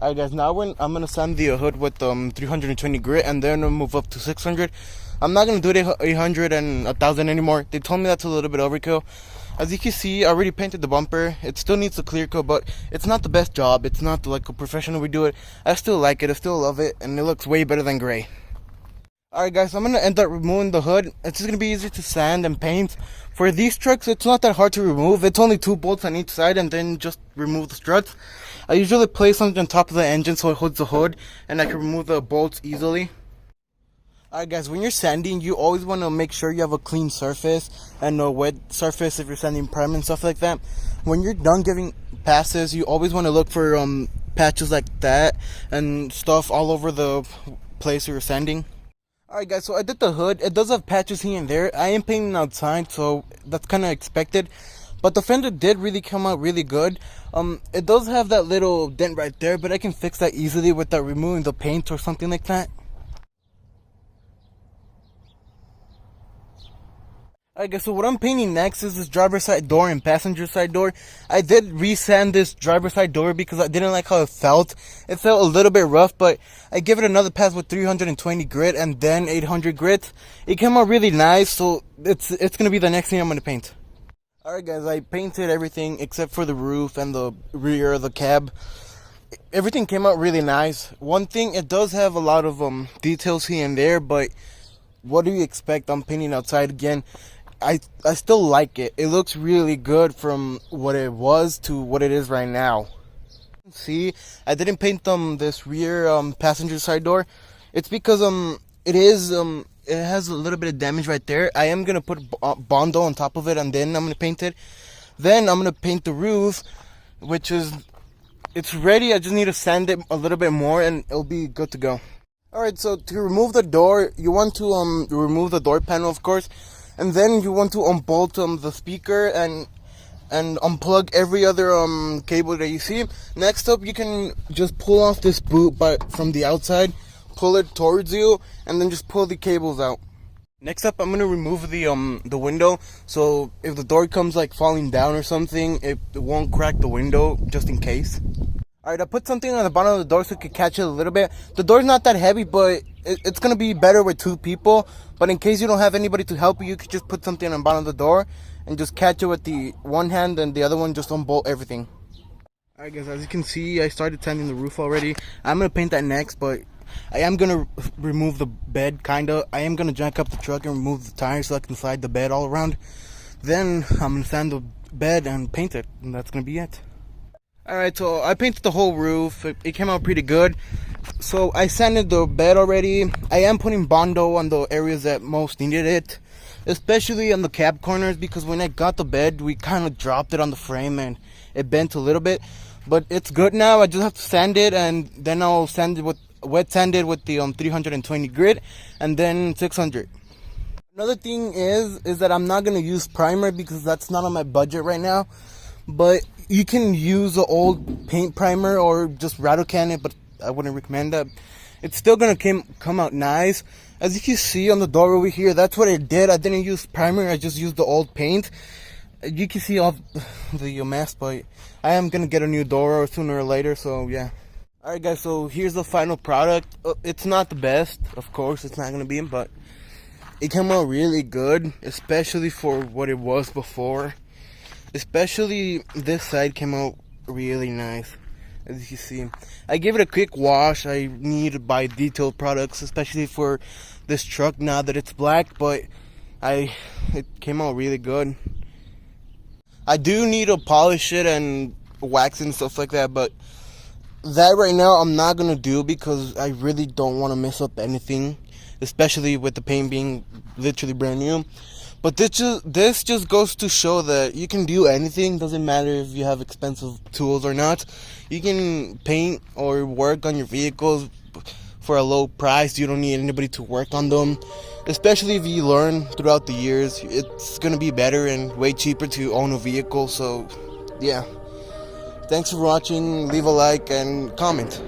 Alright guys, now I'm gonna sand the hood with 320 grit, and then I'll move up to 600. I'm not gonna do it 800 and 1000 anymore. They told me that's a little bit overkill. As you can see, I already painted the bumper. It still needs a clear coat, but it's not the best job. It's not like a professional would do it. I still like it, I still love it, and it looks way better than gray. Alright guys, so I'm gonna end up removing the hood. It's just gonna be easier to sand and paint. For these trucks, it's not that hard to remove. It's only 2 bolts on each side, and then just remove the struts. I usually place something on top of the engine so it holds the hood, and I can remove the bolts easily. Alright guys, when you're sanding, you always want to make sure you have a clean surface and a wet surface if you're sanding primer and stuff like that. When you're done giving passes, you always want to look for patches like that and stuff all over the place you're sanding. Alright guys, so I did the hood. It does have patches here and there. I am painting outside, so that's kind of expected. But the fender did really come out really good. It does have that little dent right there, but I can fix that easily without removing the paint or something like that. Alright guys, so what I'm painting next is this driver's side door and passenger side door. I did resand this driver's side door because I didn't like how it felt. It felt a little bit rough, but I give it another pass with 320 grit and then 800 grit. It came out really nice, so it's gonna be the next thing I'm gonna paint. Alright guys, I painted everything except for the roof and the rear of the cab. Everything came out really nice. One thing, it does have a lot of details here and there, but what do you expect? I'm painting outside again. I still like it. It looks really good from what it was to what it is right now. See, I didn't paint this rear passenger side door. It's because it has a little bit of damage right there. I am gonna put Bondo on top of it, and then I'm gonna paint it. Then I'm gonna paint the roof, which is it's ready. I just need to sand it a little bit more, and it'll be good to go. Alright, so to remove the door, you want to remove the door panel, of course, and then you want to unbolt the speaker and unplug every other cable that you see. Next up, you can just pull off this boot from the outside, pull it towards you, and then just pull the cables out. Next up, I'm gonna remove the window, so if the door comes like falling down or something, it won't crack the window, just in case. Alright, I put something on the bottom of the door so it could catch it a little bit. The door's not that heavy, but it's going to be better with 2 people. But in case you don't have anybody to help you, you could just put something on the bottom of the door and just catch it with the one hand, and the other one just unbolt everything. Alright guys, as you can see, I started sanding the roof already. I'm going to paint that next, but I am going to remove the bed, kinda. I am going to jack up the truck and remove the tires so I can slide the bed all around. Then I'm going to sand the bed and paint it, and that's going to be it. Alright, so I painted the whole roof. It came out pretty good. So I sanded the bed already. I am putting Bondo on the areas that most needed it, especially on the cab corners, because when I got the bed, we kind of dropped it on the frame and it bent a little bit. But it's good now. I just have to sand it, and then I'll sand it with wet sand it with the 320 grit and then 600. Another thing is that I'm not gonna use primer because that's not on my budget right now. But you can use an old paint primer or just rattle can it, but I wouldn't recommend that. It's still gonna come out nice. As you can see on the door over here, that's what I did. I didn't use primer, I just used the old paint. You can see all the mess, but I am gonna get a new door sooner or later, so yeah. Alright guys, so here's the final product. It's not the best, of course, it's not gonna be, but it came out really good, especially for what it was before. Especially this side came out really nice, as you see. I gave it a quick wash. I need to buy detailed products, especially for this truck now that it's black, but it came out really good. I do need to polish it and wax and stuff like that, but that right now I'm not gonna do because I really don't want to mess up anything, especially with the paint being literally brand new. But this just goes to show that you can do anything. Doesn't matter if you have expensive tools or not. You can paint or work on your vehicles for a low price. You don't need anybody to work on them. Especially if you learn throughout the years, it's gonna be better and way cheaper to own a vehicle. So yeah, thanks for watching. Leave a like and comment.